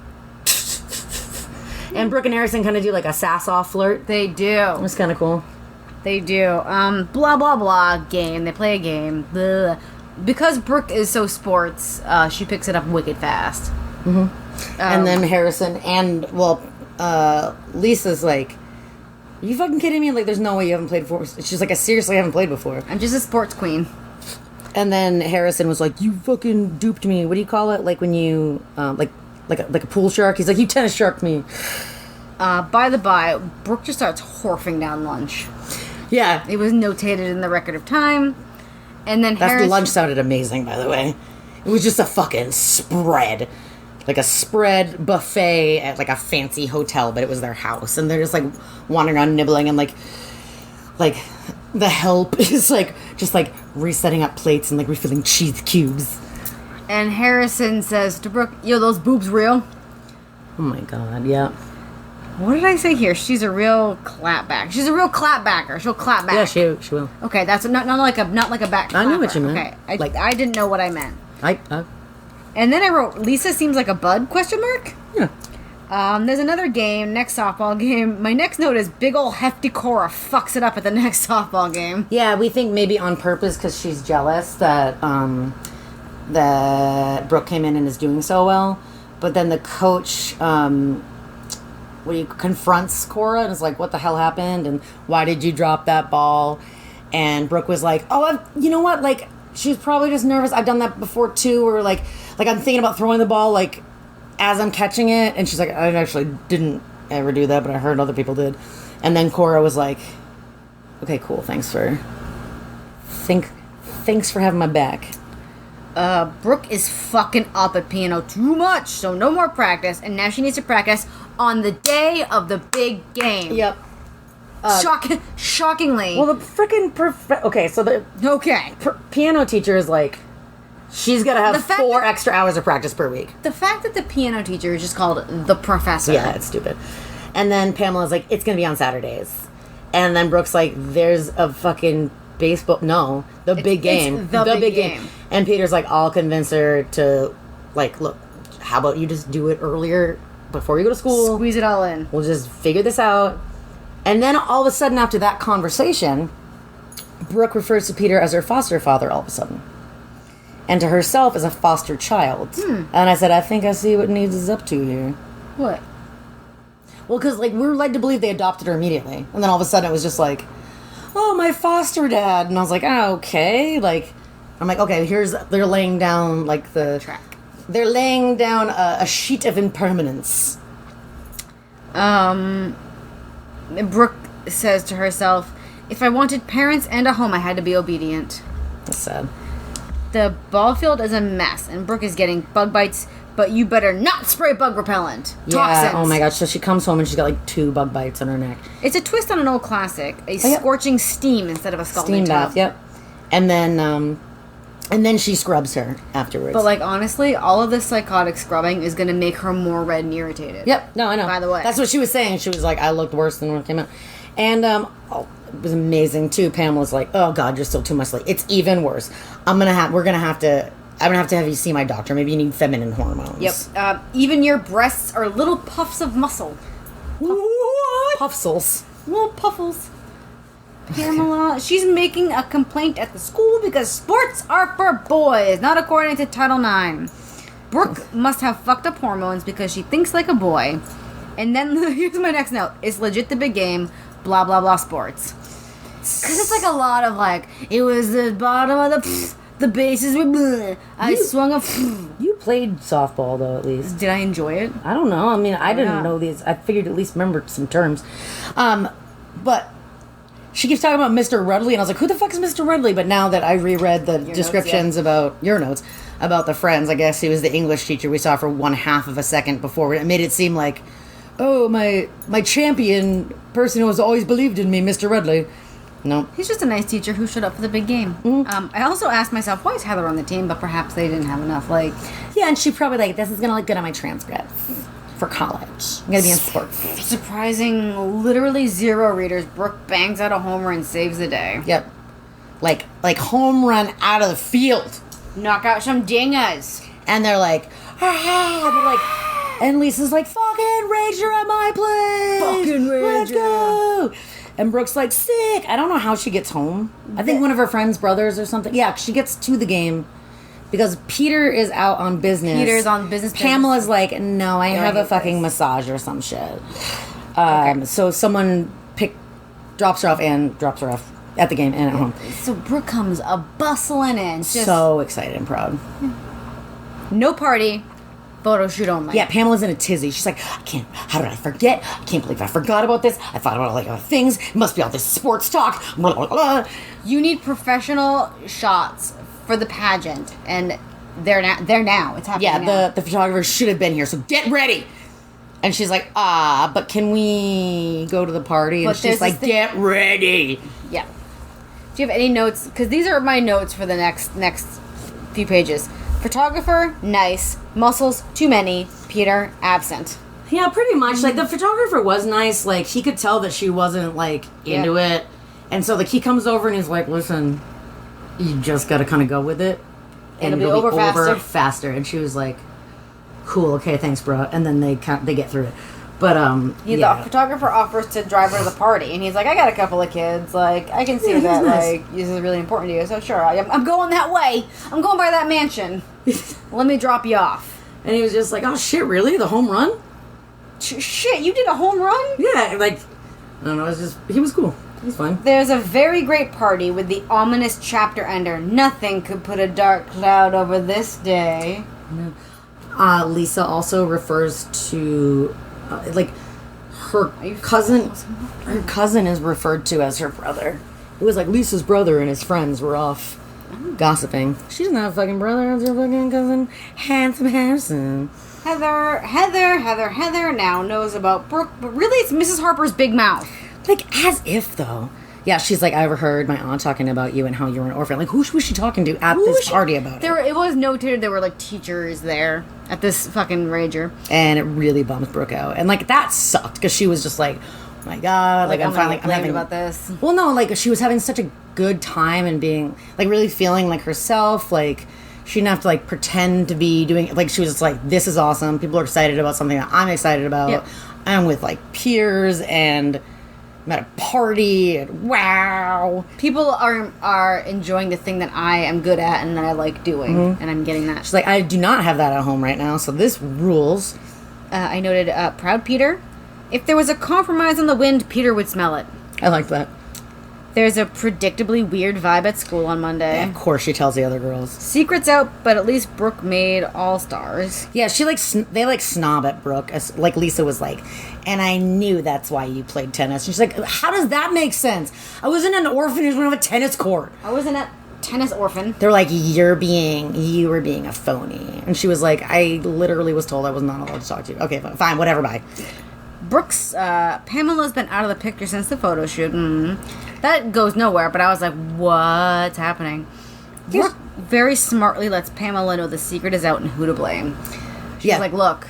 And Brooke and Harrison kind of do like a sass-off flirt. They do. It was kind of cool. They do. Blah, blah, blah game. They play a game. Blah. Because Brooke is so sports, she picks it up wicked fast. Mm-hmm. And then Harrison and, Lisa's like, are you fucking kidding me? Like, there's no way you haven't played before. She's like, I seriously haven't played before. I'm just a sports queen. And then Harrison was like, you fucking duped me. What do you call it? Like when you, like a pool shark? He's like, you tennis sharked me. By the by, Brooke just starts horfing down lunch. Yeah. It was notated in the record of time. And then That lunch sounded amazing, by the way. It was just a fucking spread. Like a spread buffet at like a fancy hotel, but it was their house. And they're just like wandering around nibbling and like the help is like just like resetting up plates and like refilling cheese cubes. And Harrison says to Brooke, yo, those boobs real? Oh my god, yeah. What did I say here? She's a real clapback. She's a real clapbacker. She'll clap back. Yeah, she will. Okay, that's not like a back clapper. I knew what you meant. Okay, I didn't know what I meant. And then I wrote, Lisa seems like a bud, question mark? Yeah. There's another game, next softball game. My next note is big ol' hefty Cora fucks it up at the next softball game. Yeah, we think maybe on purpose because she's jealous that that Brooke came in and is doing so well. But then the coach confronts Cora and is like, what the hell happened? And why did you drop that ball? And Brooke was like, you know what? Like, she's probably just nervous. I've done that before too. Or like I'm thinking about throwing the ball like as I'm catching it. And she's like, I actually didn't ever do that, but I heard other people did. And then Cora was like, okay, cool. Thanks for having my back. Brooke is fucking up at piano too much, so no more practice, and now she needs to practice on the day of the big game. Yep. Shockingly. Well, the freaking piano teacher is like, she's gonna have 4 extra hours of practice per week. The fact that the piano teacher is just called the professor. Yeah, it's stupid. And then Pamela's like, it's gonna be on Saturdays. And then Brooke's like, there's a fucking baseball. No, the big game. It's the big game. And Peter's like, I'll convince her to, like, look, how about you just do it earlier before you go to school? Squeeze it all in. We'll just figure this out. And then all of a sudden, after that conversation, Brooke refers to Peter as her foster father all of a sudden. And to herself as a foster child. And I said, I think I see what Needs is up to here. What? Well, because, like, we were led to believe they adopted her immediately. And then all of a sudden it was just like, oh, my foster dad. And I was like, oh, okay. Like, I'm like, okay, they're laying down, like, the track. They're laying down a sheet of impermanence. Brooke says to herself, if I wanted parents and a home, I had to be obedient. That's sad. The ball field is a mess, and Brooke is getting bug bites, but you better not spray bug repellent. Toxins. Oh my gosh. So she comes home and she's got like 2 bug bites on her neck. It's a twist on an old classic. Scorching steam instead of a scalding steam bath, yep. And then she scrubs her afterwards. But, like, honestly, all of this psychotic scrubbing is going to make her more red and irritated. Yep. No, I know. By the way. That's what she was saying. She was like, I looked worse than when it came out. And it was amazing, too. Pamela's like, oh, God, you're still too much late. It's even worse. I'm going to have to have you see my doctor. Maybe you need feminine hormones. Yep. Even your breasts are little puffs of muscle. Puffsels. Little puffles. Pamela, she's making a complaint at the school because sports are for boys, not according to Title IX. Brooke must have fucked up hormones because she thinks like a boy. And then, here's my next note. It's legit the big game, blah, blah, blah, sports. Because it's like a lot of, like, it was the bottom of the bases were bleh. I swung a You played softball, though, at least. Did I enjoy it? I don't know. I mean, I didn't know these. I figured at least remember some terms. But she keeps talking about Mr. Rudley, and I was like, who the fuck is Mr. Rudley? But now that I reread the descriptions about your notes, about the friends, I guess he was the English teacher we saw for 1/2 of a second before. It made it seem like, oh, my champion person who has always believed in me, Mr. Rudley. No. He's just a nice teacher who showed up for the big game. I also asked myself, why is Heather on the team? But perhaps they didn't have enough, like... Yeah, and she probably like, this is going to look good on my transcript for college. I'm going to be in sports. Surprising, literally 0 readers. Brooke bangs out a homer and saves the day. Yep. Like home run out of the field. Knock out some dingers. And they're like, and Lisa's like, fucking Ranger at my place. Fucking Ranger. Let's go. And Brooke's like, sick. I don't know how she gets home. I think one of her friend's brothers or something. Yeah, she gets to the game because Peter is out on business. Peter's on business. Pamela's like, no, I have a fucking massage or some shit. So someone drops her off at the game and at home. So Brooke comes a bustling in. So excited and proud. No party. Photo shoot only. Yeah, Pamela's in a tizzy. She's like, how did I forget? I can't believe I forgot about this. I thought about like other things. It must be all this sports talk. Blah, blah, blah. You need professional shots for the pageant, and they're now. It's happening now. Yeah, the photographer should have been here, so get ready. And she's like, but can we go to the party? And she's like, get ready. Yeah. Do you have any notes? Because these are my notes for the next few pages. Photographer, nice. Muscles, too many. Peter, absent. Yeah, pretty much. Like, the photographer was nice. Like, he could tell that she wasn't, like, into it. And so, like, he comes over and he's like, listen, you just got to kind of go with it. And it'll be over faster. And she was like, cool, okay, thanks, bro. And then they get through it. But, The photographer offers to drive her to the party. And he's like, I got a couple of kids. Like, I can see that, nice. Like, this is really important to you. So, sure, I'm going that way. I'm going by that mansion. Let me drop you off. And he was just like, oh, shit, really? The home run? Shit, you did a home run? Yeah, like, I don't know, it was just, he was cool. He was fine. There's a very great party with the ominous chapter ender. Nothing could put a dark cloud over this day. No. Lisa also refers to, like, her cousin. Her cousin is referred to as her brother. It was like Lisa's brother and his friends were off gossiping. She doesn't have a fucking brother. It's her fucking cousin, Handsome Harrison. Heather now knows about Brooke, but really it's Mrs. Harper's big mouth. Like, as if, though. Yeah, she's like, I overheard my aunt talking about you and how you were an orphan. Like, who was she talking to at this party about it? It was notated there were, like, teachers there at this fucking rager. And it really bums Brooke out. And, like, that sucked, because she was just like, oh my God. Like, I'm having about this. Well, no, like, she was having such a good time and being, like, really feeling like herself. Like, she didn't have to, like, pretend to be doing, like, she was just like, this is awesome. People are excited about something that I'm excited about. Yep. I'm with, like, peers and I'm at a party and wow. People are enjoying the thing that I am good at and that I like doing. Mm-hmm. And I'm getting that. She's like, I do not have that at home right now, so this rules. I noted, proud Peter. If there was a compromise on the wind, Peter would smell it. I like that. There's a predictably weird vibe at school on Monday. Yeah, of course, she tells the other girls. Secret's out, but at least Brooke made All-Stars. Yeah, she they snob at Brooke. Like Lisa was like, and I knew that's why you played tennis. And she's like, how does that make sense? I was in an orphanage when I have a tennis court. I was in a tennis orphan. They're like, you were being a phony. And she was like, I literally was told I was not allowed to talk to you. Okay, fine, whatever, bye. Brooke's, Pamela's been out of the picture since the photo shoot. That goes nowhere, but I was like, what's happening? Brooke very smartly lets Pamela know the secret is out and who to blame. She's like, look,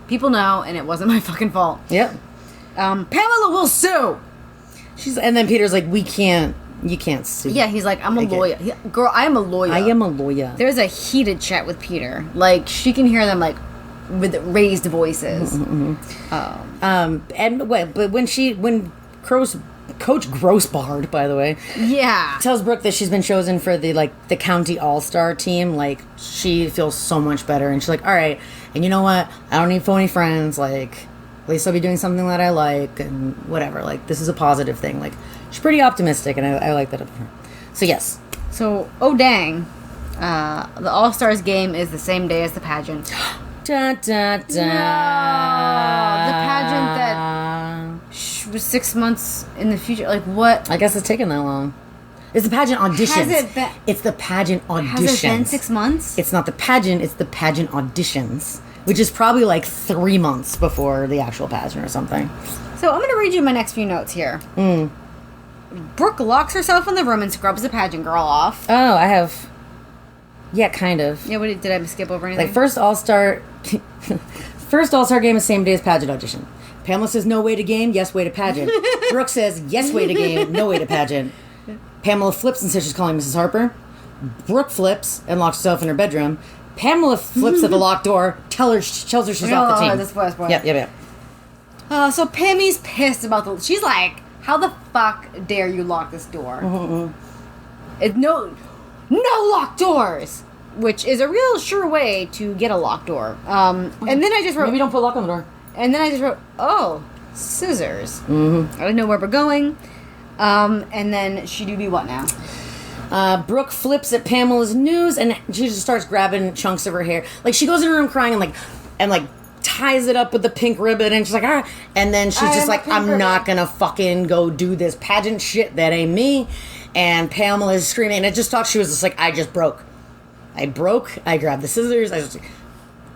people know, and it wasn't my fucking fault. Yep. Pamela will sue! And then Peter's like, you can't sue. Yeah, he's like, I'm a lawyer. Girl, I am a lawyer. I am a lawyer. There's a heated chat with Peter. Like, she can hear them, like, with raised voices. But when Coach Grossbard, by the way, tells Brooke that she's been chosen for the county all-star team, like, she feels so much better, and she's like, all right, and you know what, I don't need phony friends, like, at least I'll be doing something that I like, and whatever, like, this is a positive thing. Like, she's pretty optimistic, and I like that of her. So yes. So, oh dang, the All-Stars game is the same day as the pageant. Da, da, da. No, the pageant that was 6 months in the future. Like, what? I guess it's taken that long. It's the pageant auditions. Has it been? It's the pageant auditions. Has it been 6 months? It's not the pageant, it's the pageant auditions, which is probably like 3 months before the actual pageant or something. So I'm going to read you my next few notes here. Brooke locks herself in the room and scrubs the pageant girl off. Oh, I have... Yeah, kind of. Yeah, did I skip over anything? Like, first All-Star game is same day as pageant audition. Pamela says, no way to game, yes way to pageant. Brooke says, yes way to game, no way to pageant. Pamela flips and says she's calling Mrs. Harper. Brooke flips and locks herself in her bedroom. Pamela flips at the locked door, tells her she's off the team. Spoiler. Yep. So Pammy's pissed about she's like, how the fuck dare you lock this door? No locked doors! Which is a real sure way to get a locked door. And then I just wrote... Maybe don't put a lock on the door. And then I just wrote, oh, scissors. I didn't know where we're going. And then she do be what now? Brooke flips at Pamela's news, and she just starts grabbing chunks of her hair. Like, she goes in her room crying and ties it up with the pink ribbon, and she's like, ah. And then she's just like, I'm not gonna fucking go do this pageant shit. That ain't me. And Pamela is screaming, and it just thought she was just like, I just broke. I grabbed the scissors. I just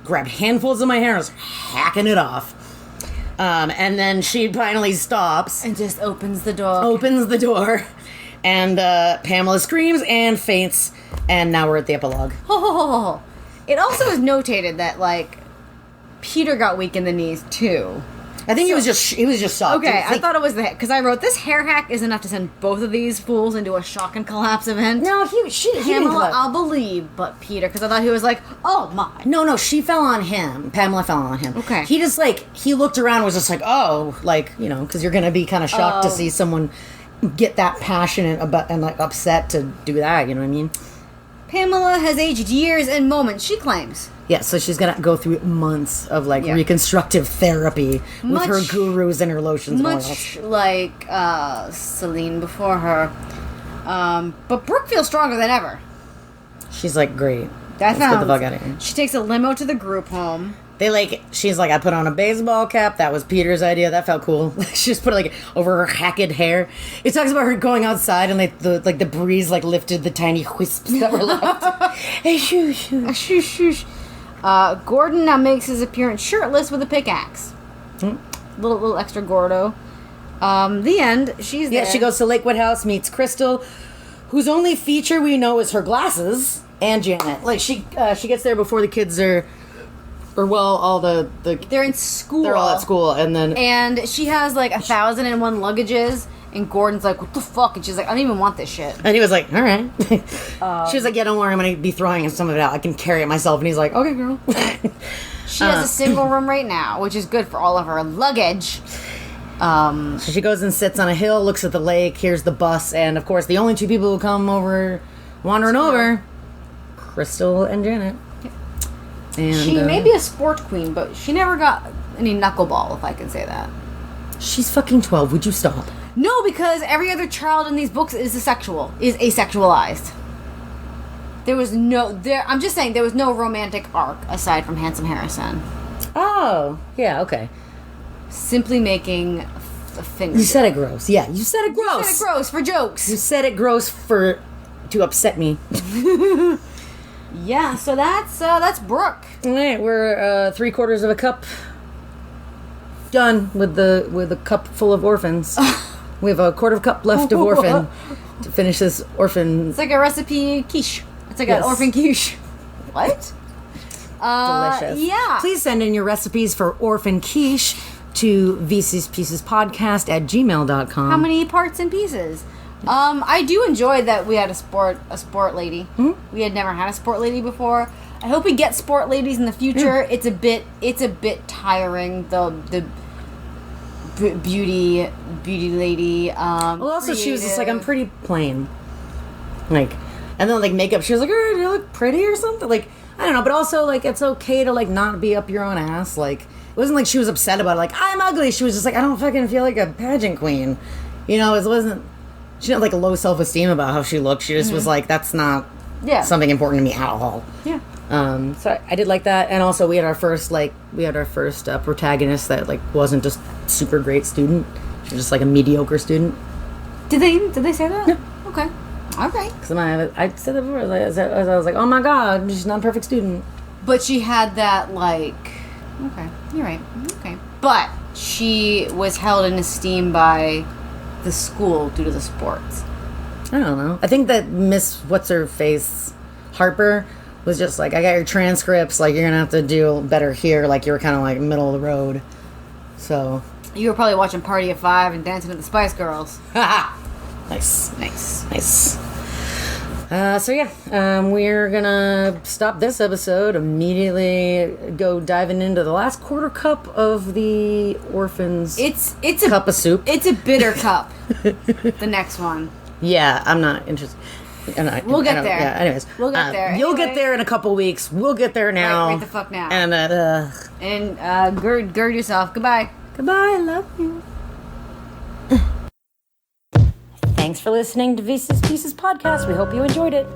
grabbed handfuls of my hair. I was hacking it off. And then she finally stops. And just opens the door. And Pamela screams and faints. And now we're at the epilogue. Oh. It also is notated that, like, Peter got weak in the knees, too. I think he was just shocked. Okay, I thought it was the hack, because I wrote, this hair hack is enough to send both of these fools into a shock and collapse event. No, he Pamela, I'll believe, but Peter, because I thought he was like, oh my. No, she fell on him. Pamela fell on him. Okay. He just, like, he looked around and was just like, oh, like, you know, because you're going to be kind of shocked to see someone get that passionate about and, like, upset to do that, you know what I mean? Pamela has aged years and moments, she claims. Yeah, so she's gonna go through months of like reconstructive therapy with her gurus and her lotions. Much like Celine before her, but Brooke feels stronger than ever. She's like, great. Let's get the fuck out of here. She takes a limo to the group home. She's like, I put on a baseball cap. That was Peter's idea. That felt cool. She just put it like over her hacked hair. It talks about her going outside and the breeze like lifted the tiny wisps that were left. Hey, shoo. Gordon now makes his appearance shirtless with a pickaxe. Little extra Gordo. The end. She's there. Yeah, she goes to Lakewood House, meets Crystal, whose only feature we know is her glasses, and Janet. Like, she gets there before the kids are... all the they're in school. They're all at school, and she has like 1,001 luggages, and Gordon's like, "What the fuck?" And she's like, "I don't even want this shit." And he was like, "All right." She was like, "Yeah, don't worry, I'm gonna be throwing some of it out. I can carry it myself." And he's like, "Okay, girl." She has a single room right now, which is good for all of her luggage. So she goes and sits on a hill, looks at the lake, hears the bus, and of course, the only two people who come over, wandering over, Crystal and Janet. And, she may be a sport queen, but she never got any knuckleball, if I can say that. She's fucking 12. Would you stop? No, because every other child in these books is asexualized. I'm just saying, there was no romantic arc aside from Handsome Harrison. Oh, yeah, okay. Simply making a finger. You said it gross. Yeah, you said it gross. You said it gross for jokes. You said it gross to upset me. Yeah, so that's Brooke. All right, we're 3/4 of a cup done with the cup full of orphans. We have a quarter of a cup left of Orphan to finish this Orphan. It's like a recipe quiche. It's like an Orphan quiche. What? Delicious. Yeah. Please send in your recipes for Orphan quiche to vcspiecespodcast@gmail.com. How many parts and pieces? I do enjoy that we had a sport lady. Mm-hmm. We had never had a sport lady before. I hope we get sport ladies in the future. It's a bit tiring. The beauty lady. Well, also she was just like, I'm pretty plain. Like, and then like makeup. She was like, oh, do you look pretty or something? Like, I don't know. But also like, it's okay to like not be up your own ass. Like, it wasn't like she was upset about it. Like, I'm ugly. She was just like, I don't fucking feel like a pageant queen. You know, it wasn't. She didn't have, like, a low self-esteem about how she looked. She just was like, that's not something important to me at all. Yeah. So I did like that. And also we had our first protagonist that, like, wasn't just super great student. She was just, like, a mediocre student. Did they say that? Yeah. Okay. All right. Because I said that before. I was like, oh, my God, she's not a perfect student. But she had that, like... Okay. You're right. Okay. But she was held in esteem by... the school due to the sports. I don't know. I think that Miss What's-Her-Face Harper was just like, I got your transcripts, like, you're gonna have to do better here, like, you were kind of like middle of the road. So you were probably watching Party of Five and Dancing with the Spice Girls. Nice. So yeah, we're gonna stop this episode, immediately go diving into the last quarter cup of the Orphans. It's a cup of soup. It's a bitter cup. The next one. Yeah, I'm not interested. We'll get there. Yeah, anyways. We'll get there. You'll get there in a couple weeks. We'll get there now. Right the fuck now. And gird yourself. Goodbye. Goodbye, I love you. Thanks Thanks for listening to Reese's Pieces podcast. We hope you enjoyed it.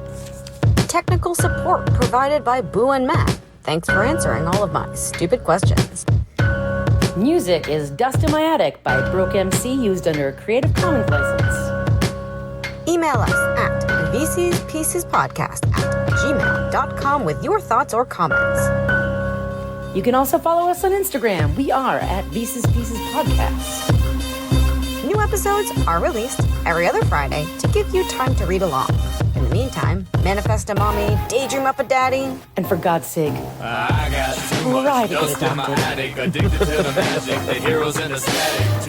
Technical support provided by Boo and Matt. Thanks for answering all of my stupid questions. Music is Dust in My Attic by Brooke MC, used under a Creative Commons license. Email us at vcspiecespodcast@gmail.com with your thoughts or comments. You can also follow us on Instagram. We are at Reese's Pieces Podcast. New episodes are released every other Friday to give you time to read along. In the meantime, manifest a mommy, daydream up a daddy. And for God's sake, I got too much Right, dust in my adopted. attic, addicted to the magic, the heroes in the static.